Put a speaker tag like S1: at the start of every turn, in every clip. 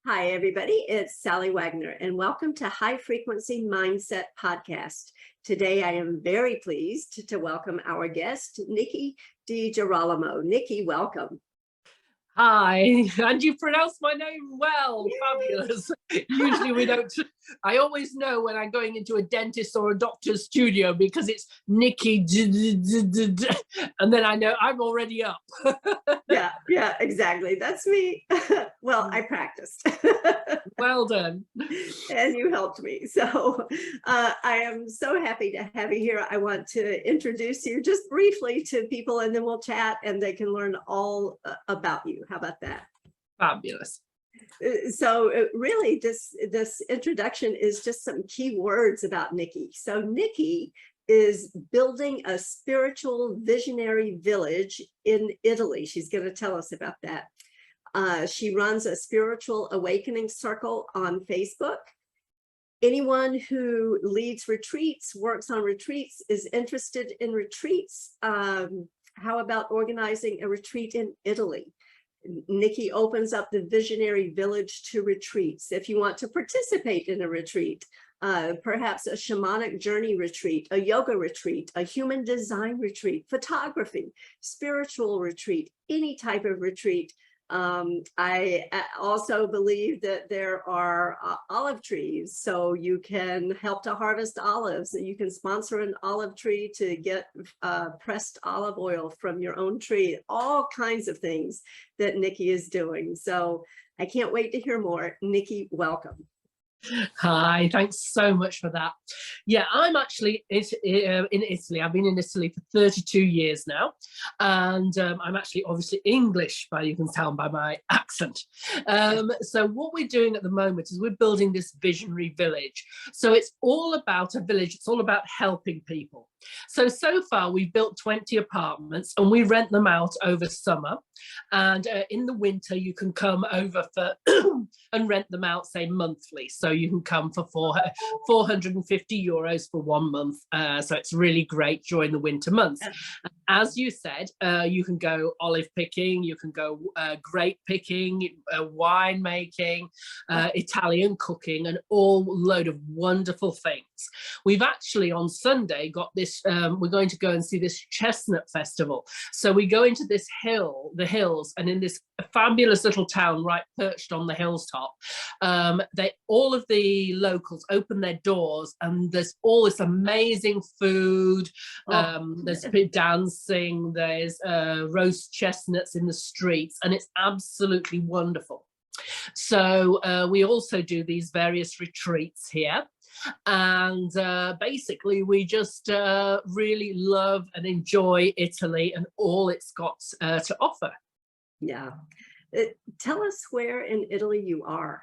S1: Hi, everybody. It's Sally Wagner, and welcome to High Frequency Mindset Podcast. Today, I am very pleased to welcome our guest, Nikki Di Giralamo. Nikki, welcome.
S2: Hi, and you pronounced my name well. Fabulous. Usually we don't. I always know when I'm going into a dentist or a doctor's studio because it's Nikki, and then I know I'm already up.
S1: Yeah, exactly. That's me. Well, I practiced.
S2: Well done.
S1: And you helped me. So I am so happy to have you here. I want to introduce you just briefly to people, and then we'll chat and they can learn all about you. How about that?
S2: Fabulous.
S1: So really, this introduction is just some key words about Nikki. So Nikki is building a spiritual visionary village in Italy. She's going to tell us about that. She runs a spiritual awakening circle on Facebook. Anyone who leads retreats, works on retreats, is interested in retreats. How about organizing a retreat in Italy? Nikki opens up the Visionary Village to retreats. If you want to participate in a retreat, perhaps a shamanic journey retreat, a yoga retreat, a human design retreat, photography, spiritual retreat, any type of retreat. I also believe that there are olive trees, so you can help to harvest olives. You can sponsor an olive tree to get pressed olive oil from your own tree, all kinds of things that Nikki is doing. So I can't wait to hear more. Nikki, welcome.
S2: Hi, thanks so much for that. Yeah, I'm actually in Italy. I've been in Italy for 32 years now, and I'm actually obviously English, but you can tell by my accent. So what we're doing at the moment is we're building this visionary village. So it's all about a village. It's all about helping people. So far we've built 20 apartments and we rent them out over summer, and in the winter you can come over for and rent them out, say, monthly. So you can come for 450 euros for 1 month. So it's really great during the winter months. As you said, you can go olive picking, you can go grape picking, wine making, Italian cooking, and all load of wonderful things. We've actually on Sunday got this, we're going to go and see this chestnut festival. So we go into this hill, the hills, and in this fabulous little town right perched on the hilltop, all of the locals open their doors and there's all this amazing food. There's a bit dancing, there's roast chestnuts in the streets, and it's absolutely wonderful. So we also do these various retreats here, and basically we just really love and enjoy Italy and all it's got to offer. Yeah.
S1: Tell us where in Italy you are.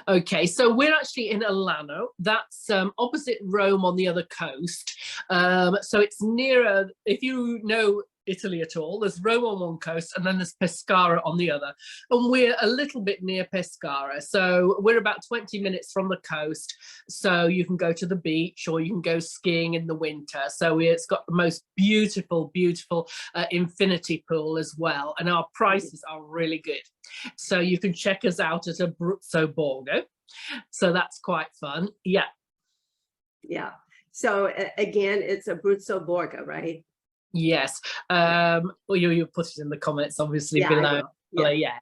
S2: Okay, so we're actually in Alano. That's opposite Rome on the other coast. So it's nearer, if you know Italy at all, there's Rome on one coast and then there's Pescara on the other, and we're a little bit near Pescara, so we're about 20 minutes from the coast, so you can go to the beach or you can go skiing in the winter. So it's got the most beautiful infinity pool as well, and our prices are really good, so you can check us out at Abruzzo Borgo, so that's quite fun. Yeah,
S1: so again, it's Abruzzo Borgo, right?
S2: Yes. Well, you put it in the comments, obviously, below.
S1: Yeah.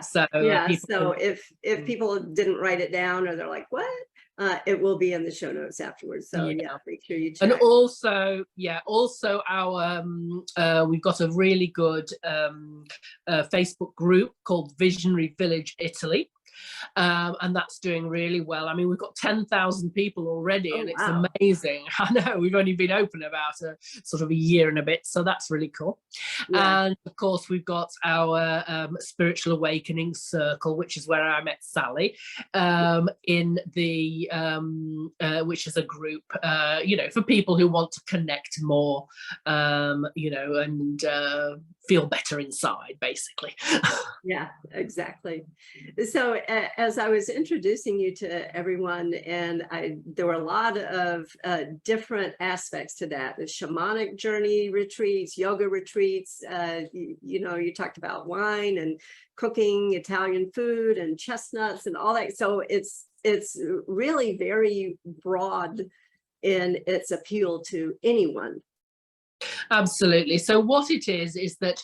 S1: So if people didn't write it down or they're like, what? It will be in the show notes afterwards. So make sure you check.
S2: And also, our we've got a really good Facebook group called Visionary Village Italy. And that's doing really well. I mean, we've got 10,000 people already, and it's amazing. I know, we've only been open about a year and a bit, so that's really cool. And of course we've got our spiritual awakening circle, which is where I met Sally, in the which is a group for people who want to connect more, and feel better inside, basically.
S1: Yeah, exactly. So as I was introducing you to everyone, and there were a lot of different aspects to that, the shamanic journey retreats, yoga retreats, you know, you talked about wine and cooking Italian food and chestnuts and all that. So it's really very broad in its appeal to anyone.
S2: Absolutely. So what it is that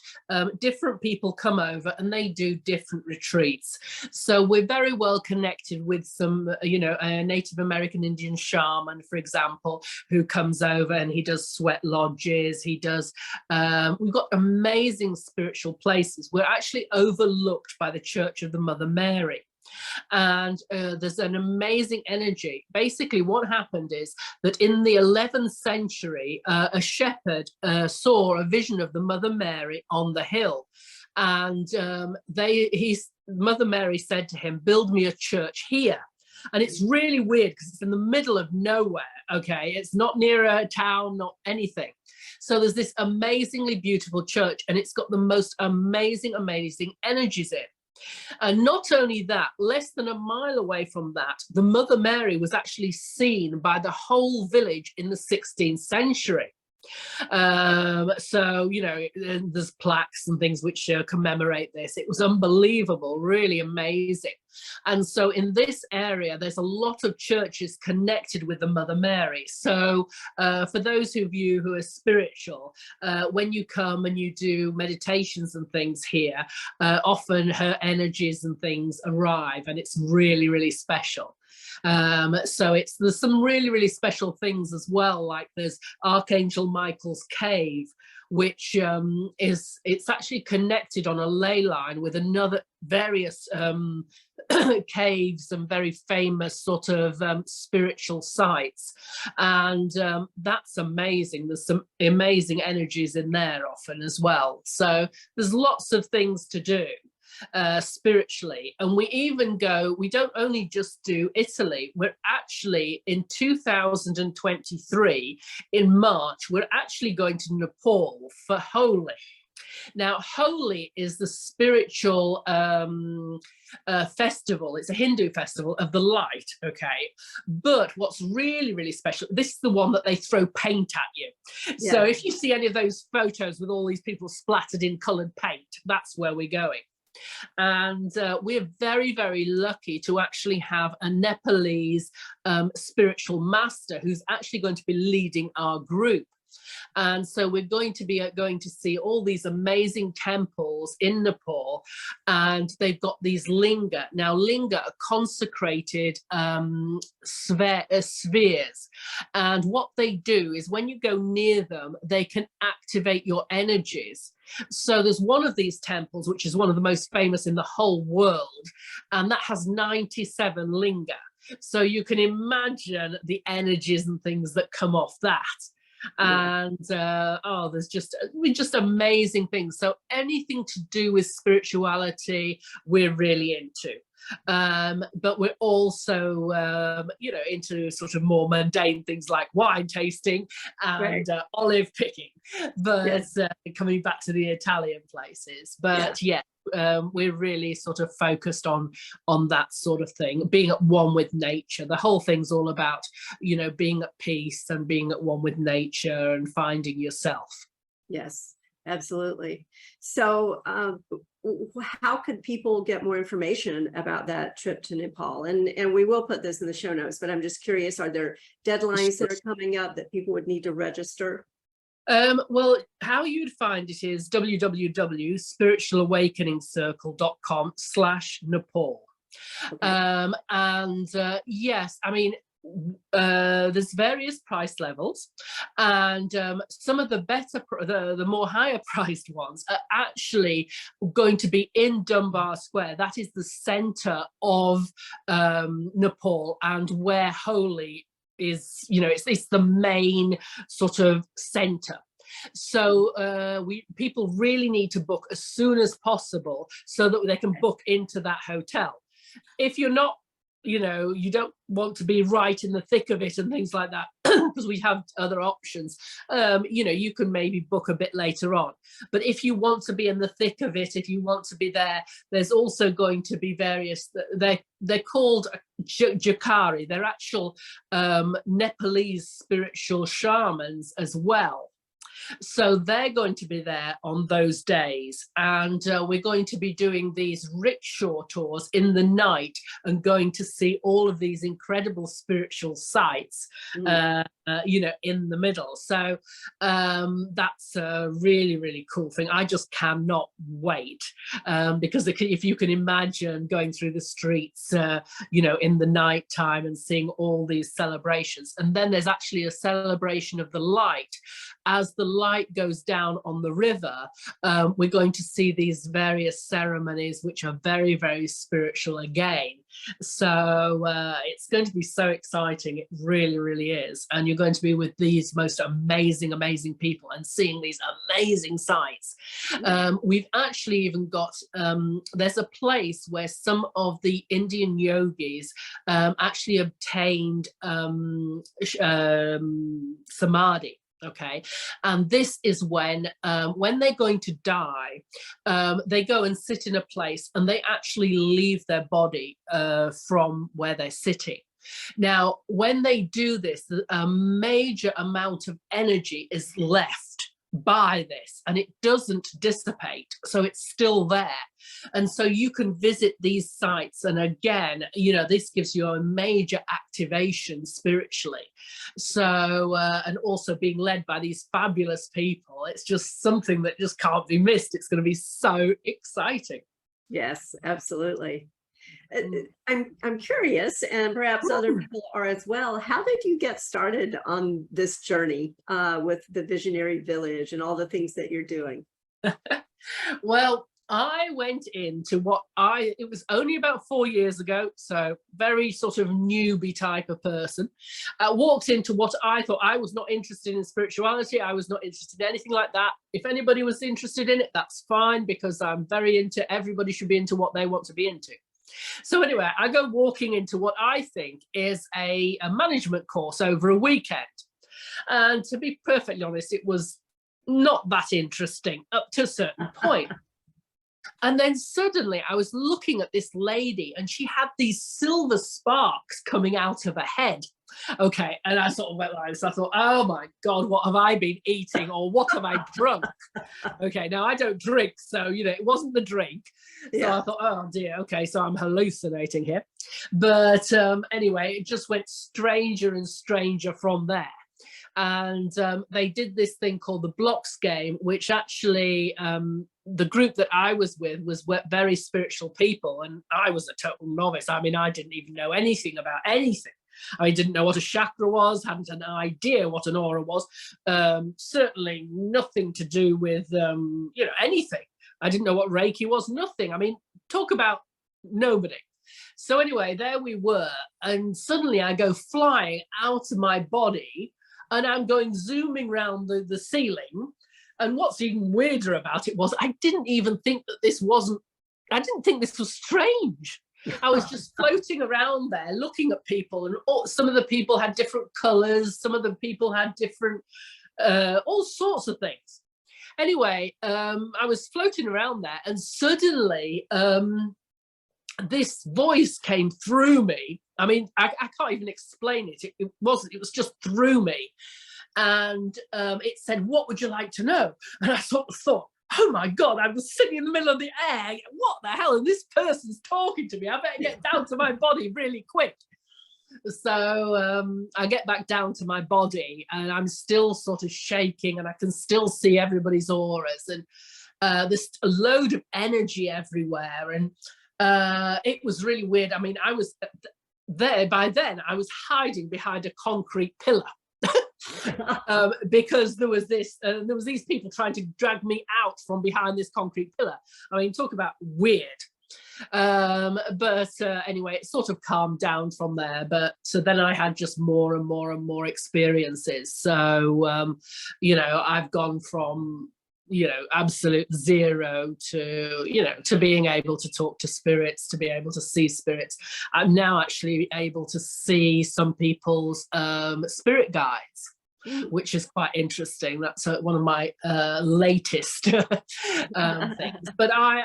S2: different people come over and they do different retreats. So we're very well connected with some, you know, a Native American Indian shaman, for example, who comes over and he does sweat lodges. He does, we've got amazing spiritual places. We're actually overlooked by the Church of the Mother Mary. And there's an amazing energy. Basically, what happened is that in the 11th century, a shepherd saw a vision of the Mother Mary on the hill, and Mother Mary said to him, "Build me a church here." And it's really weird because it's in the middle of nowhere. Okay, it's not near a town, not anything. So there's this amazingly beautiful church, and it's got the most amazing energies in. And not only that, less than a mile away from that, the Mother Mary was actually seen by the whole village in the 16th century. So, you know, there's plaques and things which commemorate this. It was unbelievable, really amazing. And so in this area, there's a lot of churches connected with the Mother Mary. So for those of you who are spiritual, when you come and you do meditations and things here, often her energies and things arrive, and it's really, really special. So there's some really special things as well, like there's Archangel Michael's cave, which it's actually connected on a ley line with another various caves and very famous sort of spiritual sites, and that's amazing. There's some amazing energies in there often as well. So there's lots of things to do spiritually. And we don't only just do Italy, we're actually in 2023 in March, we're actually going to Nepal for Holi. Now, Holi is the spiritual festival. It's a Hindu festival of the light, okay? But what's really special, this is the one that they throw paint at you. Yeah. So if you see any of those photos with all these people splattered in coloured paint, that's where we're going. And we're very lucky to actually have a Nepalese spiritual master who's actually going to be leading our group. And so we're going to see all these amazing temples in Nepal, and they've got these linga. Now, linga are consecrated spheres, and what they do is when you go near them, they can activate your energies. So there's one of these temples, which is one of the most famous in the whole world, and that has 97 linga. So you can imagine the energies and things that come off that. And there's just amazing things. So anything to do with spirituality, we're really into. But we're also, you know, into sort of more mundane things like wine tasting and olive picking. But yes. Coming back to the Italian places, but yeah. We're really sort of focused on that sort of thing, being at one with nature. The whole thing's all about, you know, being at peace and being at one with nature and finding yourself.
S1: Yes, absolutely. So how could people get more information about that trip to Nepal? And we will put this in the show notes, but I'm just curious, are there deadlines that are coming up that people would need to register?
S2: Well, how you'd find it is www.spiritualawakeningscircle.com/Nepal. Okay. Yes, I mean, there's various price levels, and some of the better, the more higher priced ones are actually going to be in Dunbar Square. That is the center of Nepal, and where Holi is, you know, it's the main sort of center. So people really need to book as soon as possible so that they can book into that hotel. If you're not, you know, you don't want to be right in the thick of it and things like that, because we have other options. You know, you can maybe book a bit later on. But if you want to be in the thick of it, if you want to be there, there's also going to be various, they're called Jakari. They're actual Nepalese spiritual shamans as well. So they're going to be there on those days, and we're going to be doing these rickshaw tours in the night and going to see all of these incredible spiritual sites, you know, in the middle. So that's a really, really cool thing. I just cannot wait, because if you can imagine going through the streets, you know, in the night time and seeing all these celebrations. And then there's actually a celebration of the light. As the light goes down on the river, we're going to see these various ceremonies, which are very, very spiritual again. So it's going to be so exciting. It really, really is. And you're going to be with these most amazing, amazing people and seeing these amazing sights. We've actually even got, there's a place where some of the Indian yogis actually obtained samadhi. Okay, and this is when they're going to die, they go and sit in a place and they actually leave their body from where they're sitting. Now, when they do this, a major amount of energy is left by this, and it doesn't dissipate, so it's still there. And so you can visit these sites, and again, you know, this gives you a major activation spiritually. So and also being led by these fabulous people, it's just something that just can't be missed. It's going to be so exciting.
S1: Yes, absolutely. I'm curious, and perhaps other people are as well. How did you get started on this journey with the Visionary Village and all the things that you're doing?
S2: Well, I went into it was only about 4 years ago, so very sort of newbie type of person. I walked into what I thought. I was not interested in spirituality. I was not interested in anything like that. If anybody was interested in it, that's fine, because I'm very into, everybody should be into what they want to be into. So anyway, I go walking into what I think is a management course over a weekend. And to be perfectly honest, it was not that interesting up to a certain point. And then suddenly I was looking at this lady and she had these silver sparks coming out of her head. Okay, and I sort of went like this. I thought, oh my God, what have I been eating, or what have I drunk? Okay, now I don't drink, so, you know, it wasn't the drink. So I thought, oh dear, okay, so I'm hallucinating here. But anyway, it just went stranger and stranger from there. And they did this thing called the blocks game, which actually the group that I was with was very spiritual people, and I was a total novice. I mean, I didn't even know anything about anything. I didn't know what a chakra was, hadn't an idea what an aura was, certainly nothing to do with, you know, anything. I didn't know what Reiki was, nothing. I mean, talk about nobody. So anyway, there we were, and suddenly I go flying out of my body, and I'm going zooming around the ceiling. And what's even weirder about it was I didn't even think that I didn't think this was strange. I was just floating around there looking at people, and some of the people had different colors, some of the people had different, all sorts of things. Anyway, I was floating around there, and suddenly this voice came through me. I mean, I can't even explain it. It was just through me. And it said, what would you like to know? And I sort of thought, oh my God, I was sitting in the middle of the air. What the hell? And this person's talking to me. I better get down to my body really quick. So I get back down to my body, and I'm still sort of shaking, and I can still see everybody's auras, and there's a load of energy everywhere. And it was really weird. I mean, I was there by then, I was hiding behind a concrete pillar. Because there was these people trying to drag me out from behind this concrete pillar. I mean, talk about weird. But anyway, it sort of calmed down from there. But so then I had just more and more and more experiences. So you know, I've gone from you know, absolute zero to, you know, to being able to talk to spirits, to be able to see spirits. I'm now actually able to see some people's spirit guides, which is quite interesting. That's one of my latest things. But I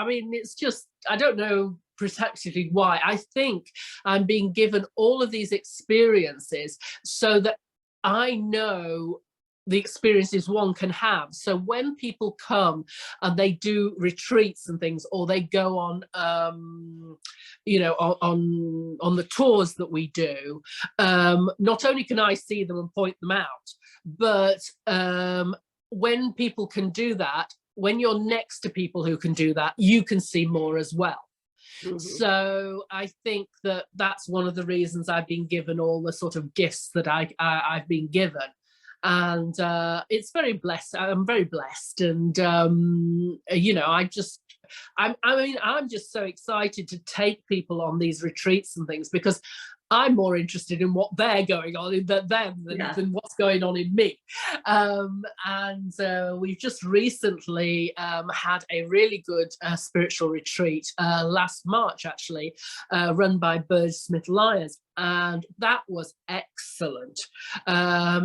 S2: mean, it's just, I don't know precisely why. I think I'm being given all of these experiences so that I know the experiences one can have. So when people come and they do retreats and things, or they go on, you know, on the tours that we do, not only can I see them and point them out, but when people can do that, when you're next to people who can do that, you can see more as well. So I think that that's one of the reasons I've been given all the sort of gifts that I've been given. And it's very blessed. I'm very blessed. And, you know, I mean, I'm just so excited to take people on these retreats and things, because I'm more interested in what they're going on in them than what's going on in me. And we've just recently had a really good spiritual retreat last March, actually, run by Bird Smith Lyons. And that was excellent.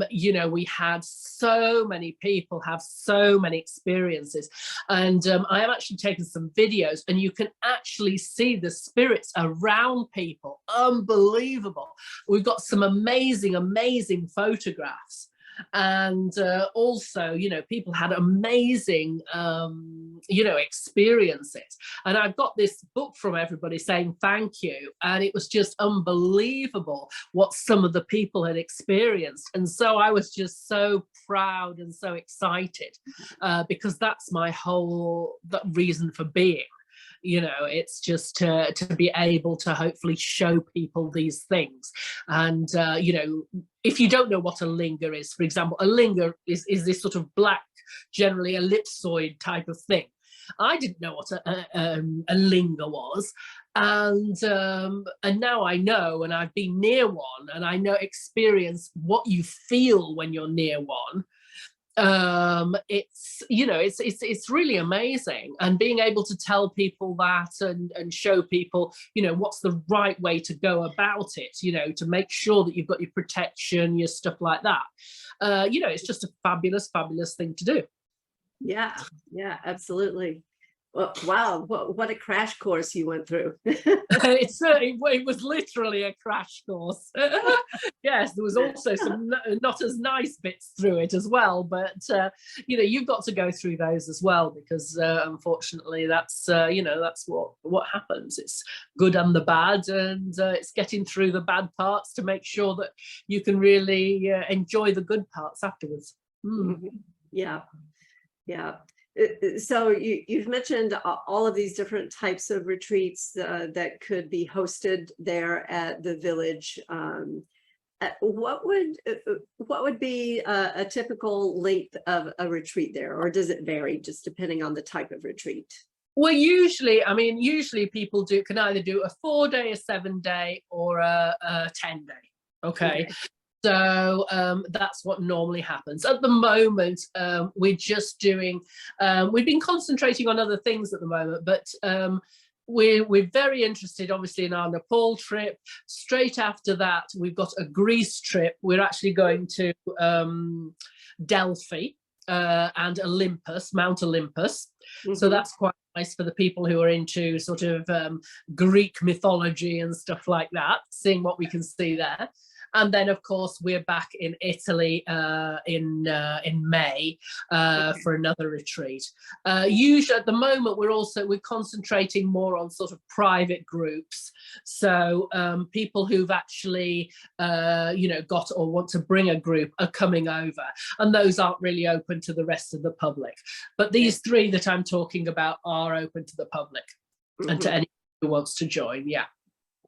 S2: You know, we had so many people have so many experiences, and I have actually taken some videos, and you can actually see the spirits around people. Unbelievable. We've got some amazing photographs. And also, you know, people had amazing, you know, experiences. And I've got this book from everybody saying thank you. And it was just unbelievable what some of the people had experienced. And so I was just so proud and so excited, because that's my whole reason for being. You know, it's just to be able to hopefully show people these things. And, you know, if you don't know what a linga is, for example, a linga is this sort of black, generally ellipsoid type of thing. I didn't know what a linga was. And now I know, and I've been near one, and I experience what you feel when you're near one. It's, you know, it's really amazing. And being able to tell people that and show people, you know, what's the right way to go about it, you know, to make sure that you've got your protection, your stuff like that. You know, it's just a fabulous thing to do.
S1: Yeah, absolutely. Well, wow, what a crash course you went through.
S2: It was literally a crash course. Yes, there was also some not as nice bits through it as well, but you know, you've got to go through those as well, because unfortunately that's you know, that's what happens. It's good and the bad, and it's getting through the bad parts to make sure that you can really enjoy the good parts afterwards.
S1: Yeah. So you've mentioned all of these different types of retreats that could be hosted there at the village. What would be a typical length of a retreat there, or does it vary just depending on the type of retreat?
S2: Well, usually people can either do a 4-day, a 7-day, or a 10-day. Okay. So that's what normally happens. At the moment, we're just doing, we've been concentrating on other things at the moment, but we're very interested, obviously, in our Nepal trip. Straight after that, we've got a Greece trip. We're actually going to Delphi and Olympus, Mount Olympus. So that's quite nice for the people who are into sort of Greek mythology and stuff like that, seeing what we can see there. And then, of course, we're back in Italy in May for another retreat. Usually, at the moment, we're concentrating more on sort of private groups. So people who've actually, you know, got or want to bring a group are coming over, and those aren't really open to the rest of the public. But these 3 that I'm talking about are open to the public and to anyone who wants to join. Yeah.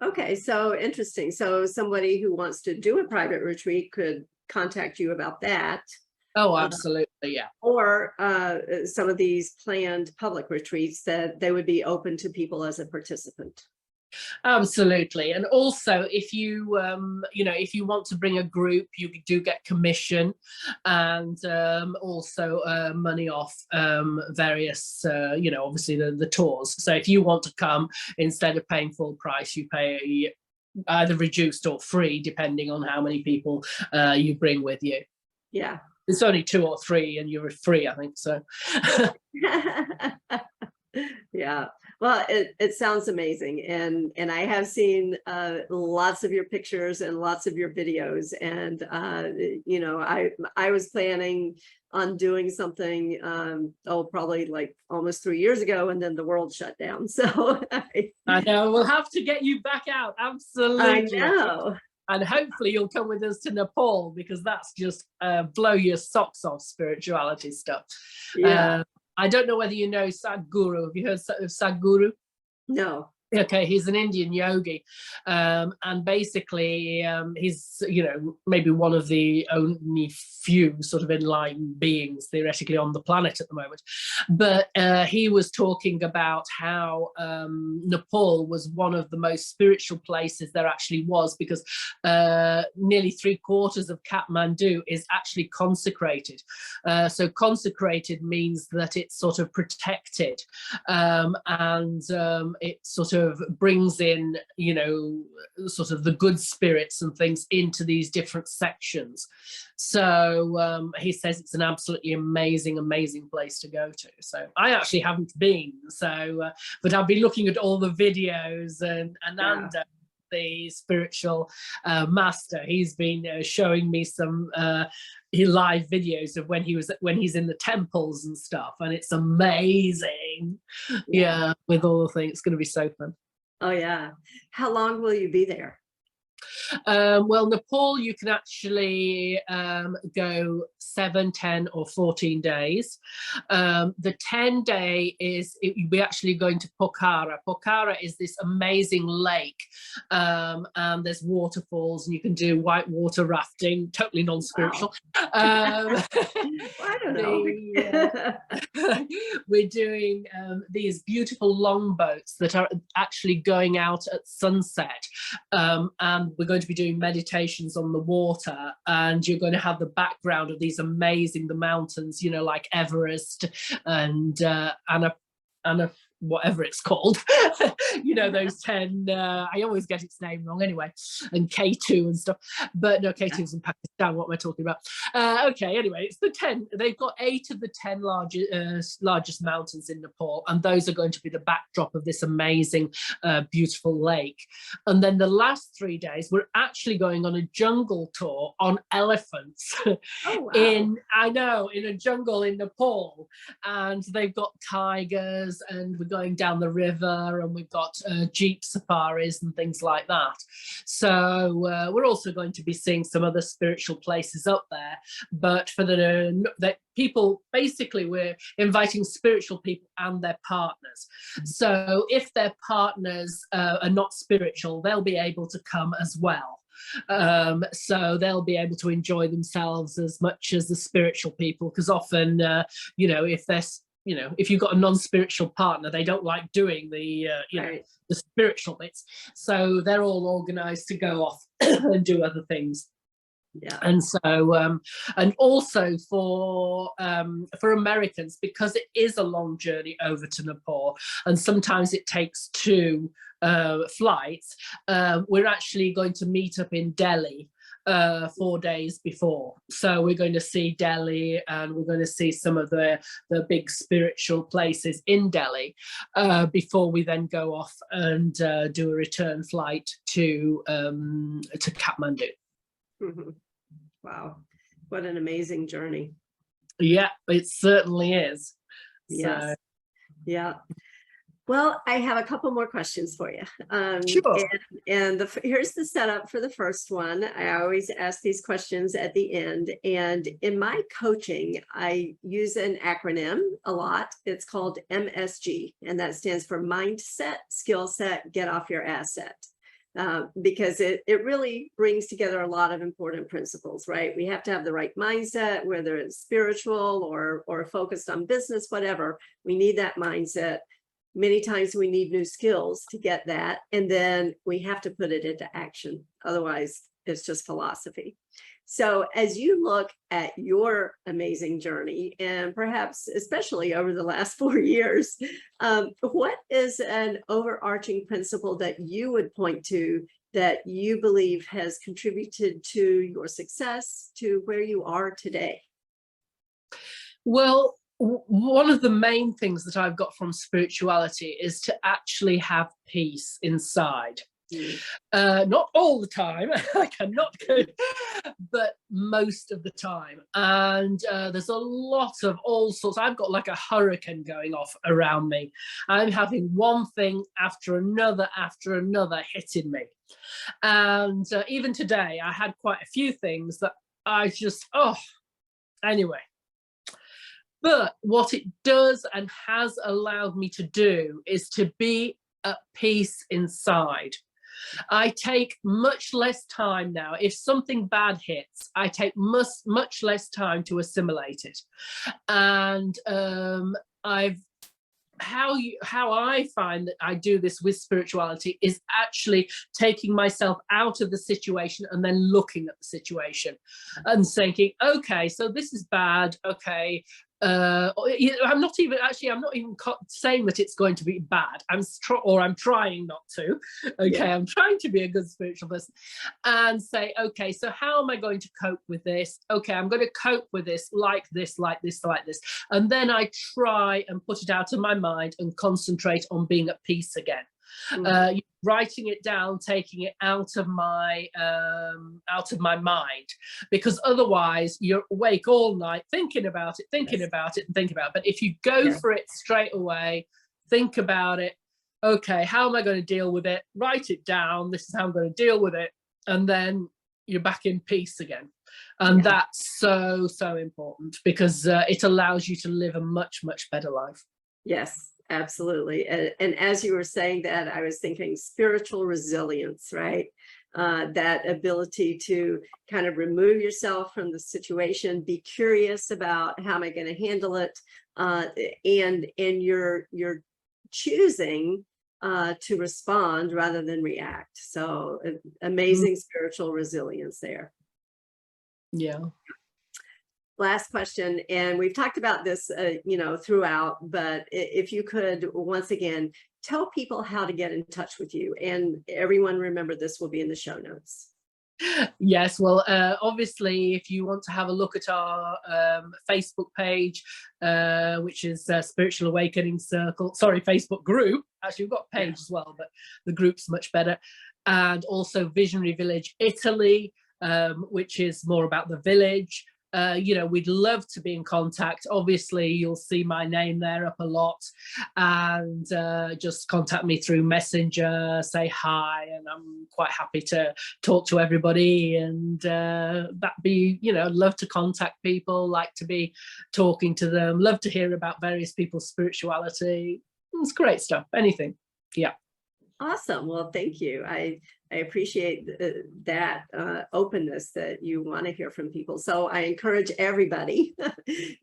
S1: Okay, so interesting. So somebody who wants to do a private retreat could contact you about that.
S2: Oh, absolutely, yeah.
S1: Or some of these planned public retreats that they would be open to people as a participant.
S2: Absolutely. And also, if you you know, if you want to bring a group, you do get commission, and also money off various you know, obviously the tours. So if you want to come, instead of paying full price, you pay either reduced or free, depending on how many people you bring with you.
S1: Yeah.
S2: It's only 2 or 3 and you're free, I think. So
S1: Yeah, well, it sounds amazing, and I have seen lots of your pictures and lots of your videos, and you know, I was planning on doing something oh, probably like almost 3 years ago, and then the world shut down. So
S2: I know we'll have to get you back out.
S1: I
S2: Absolutely.
S1: know.
S2: And hopefully you'll come with us to Nepal, because that's just blow your socks off spirituality stuff.
S1: Yeah.
S2: I don't know whether you know Sadhguru. Have you heard of Sadhguru?
S1: No.
S2: Okay, he's an Indian yogi, and basically he's, you know, maybe one of the only few sort of enlightened beings theoretically on the planet at the moment. But he was talking about how Nepal was one of the most spiritual places there actually was, because nearly 3/4 of Kathmandu is actually consecrated. So consecrated means that it's sort of protected, and it sort of brings in, you know, sort of the good spirits and things into these different sections. So he says it's an absolutely amazing place to go to. So I actually haven't been, so but I've been looking at all the videos, and Ananda,
S1: Yeah.
S2: the spiritual master, he's been showing me some live videos of when he's in the temples and stuff, and it's amazing. Yeah, with all the things, it's going to be so fun.
S1: Oh yeah. How long will you be there?
S2: Well, Nepal, you can actually go 7, 10, or 14 days. The 10-day is, we're actually going to Pokhara. Pokhara is this amazing lake, and there's waterfalls, and you can do white water rafting, totally non-spiritual.
S1: Wow. I don't know.
S2: We're doing these beautiful longboats that are actually going out at sunset, and we're going to be doing meditations on the water, and you're going to have the background of these amazing, the mountains, you know, like Everest and whatever it's called, you know, those 10, I always get its name wrong anyway, and K2 and stuff, but no, K2's in Pakistan, what am I talking about? Okay, anyway, it's the 10, they've got 8 of the 10 largest mountains in Nepal, and those are going to be the backdrop of this amazing, beautiful lake. And then the last 3 days, we're actually going on a jungle tour on elephants.
S1: Oh, wow.
S2: in a jungle in Nepal, and they've got tigers, and we're going down the river, and we've got jeep safaris and things like that. So we're also going to be seeing some other spiritual places up there, but for the people, basically we're inviting spiritual people and their partners. So if their partners are not spiritual, they'll be able to come as well. So they'll be able to enjoy themselves as much as the spiritual people, because often you know, if you've got a non-spiritual partner, they don't like doing the
S1: Right.
S2: the spiritual bits, so they're all organized to go off and do other things.
S1: Yeah.
S2: And so and also for Americans, because it is a long journey over to Nepal, and sometimes it takes 2 flights, we're actually going to meet up in Delhi 4 days before. So we're going to see Delhi, and we're going to see some of the big spiritual places in Delhi before we then go off and do a return flight to Kathmandu.
S1: Mm-hmm. Wow, what an amazing journey.
S2: Yeah, it certainly is.
S1: Yes.
S2: So.
S1: Yeah. Well, I have a couple more questions for you.
S2: Sure.
S1: And here's the setup for the first one. I always ask these questions at the end. And in my coaching, I use an acronym a lot. It's called MSG, and that stands for mindset, skill set, get off your asset. Because it really brings together a lot of important principles, right? We have to have the right mindset, whether it's spiritual or focused on business, whatever. We need that mindset. Many times we need new skills to get that, and then we have to put it into action. Otherwise, it's just philosophy. So as you look at your amazing journey, and perhaps especially over the last 4 years, what is an overarching principle that you would point to that you believe has contributed to your success, to where you are today?
S2: Well, one of the main things that I've got from spirituality is to actually have peace inside. Not all the time, I cannot go, but most of the time. And there's a lot of all sorts. I've got like a hurricane going off around me. I'm having one thing after another hitting me. And even today, I had quite a few things that I just, anyway. But what it does and has allowed me to do is to be at peace inside. I take much less time now. If something bad hits, I take much less time to assimilate it. And how I find that I do this with spirituality is actually taking myself out of the situation and then looking at the situation and thinking, okay, so this is bad. Okay. I'm not even saying that it's going to be bad. I'm trying not to. Okay, yeah. I'm trying to be a good spiritual person and say, okay, so how am I going to cope with this? Okay, I'm going to cope with this like this, like this, like this. And then I try and put it out of my mind and concentrate on being at peace again. Writing it down, taking it out of my mind, because otherwise you're awake all night thinking about it. But if you go for it straight away, think about it. Okay, how am I going to deal with it? Write it down. This is how I'm going to deal with it, and then you're back in peace again. And that's so important, because it allows you to live a much better life.
S1: Yes. Absolutely. And as you were saying that, I was thinking spiritual resilience, right? That ability to kind of remove yourself from the situation, be curious about how am I going to handle it, and you're choosing to respond rather than react. So amazing spiritual resilience there.
S2: Yeah.
S1: Last question, and we've talked about this, throughout, but if you could once again tell people how to get in touch with you, and everyone remember this will be in the show notes.
S2: Yes, well, obviously, if you want to have a look at our Facebook page, which is Spiritual Awakening Circle, Facebook group. Actually, we've got a page as well, but the group's much better. And also Visionary Village Italy, which is more about the village. We'd love to be in contact. Obviously, you'll see my name there up a lot, and just contact me through Messenger, say hi, and I'm quite happy to talk to everybody. And love to contact people, like to be talking to them, love to hear about various people's spirituality. It's great stuff. Anything. Yeah.
S1: Awesome. Well, thank you. I appreciate that openness that you want to hear from people. So I encourage everybody,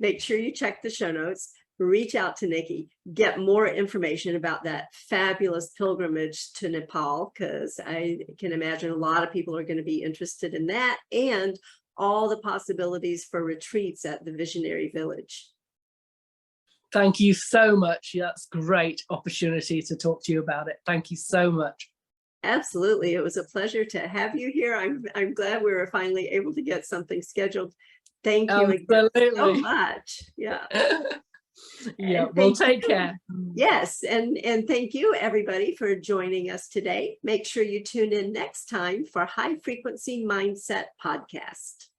S1: make sure you check the show notes, reach out to Nikki, get more information about that fabulous pilgrimage to Nepal, because I can imagine a lot of people are going to be interested in that, and all the possibilities for retreats at the Visionary Village.
S2: Thank you so much. That's a great opportunity to talk to you about it. Thank you so much.
S1: Absolutely. It was a pleasure to have you here. I'm glad we were finally able to get something scheduled. Thank you again so much. Yeah.
S2: Yeah, well, take care.
S1: Yes, and thank you everybody for joining us today. Make sure you tune in next time for High Frequency Mindset Podcast.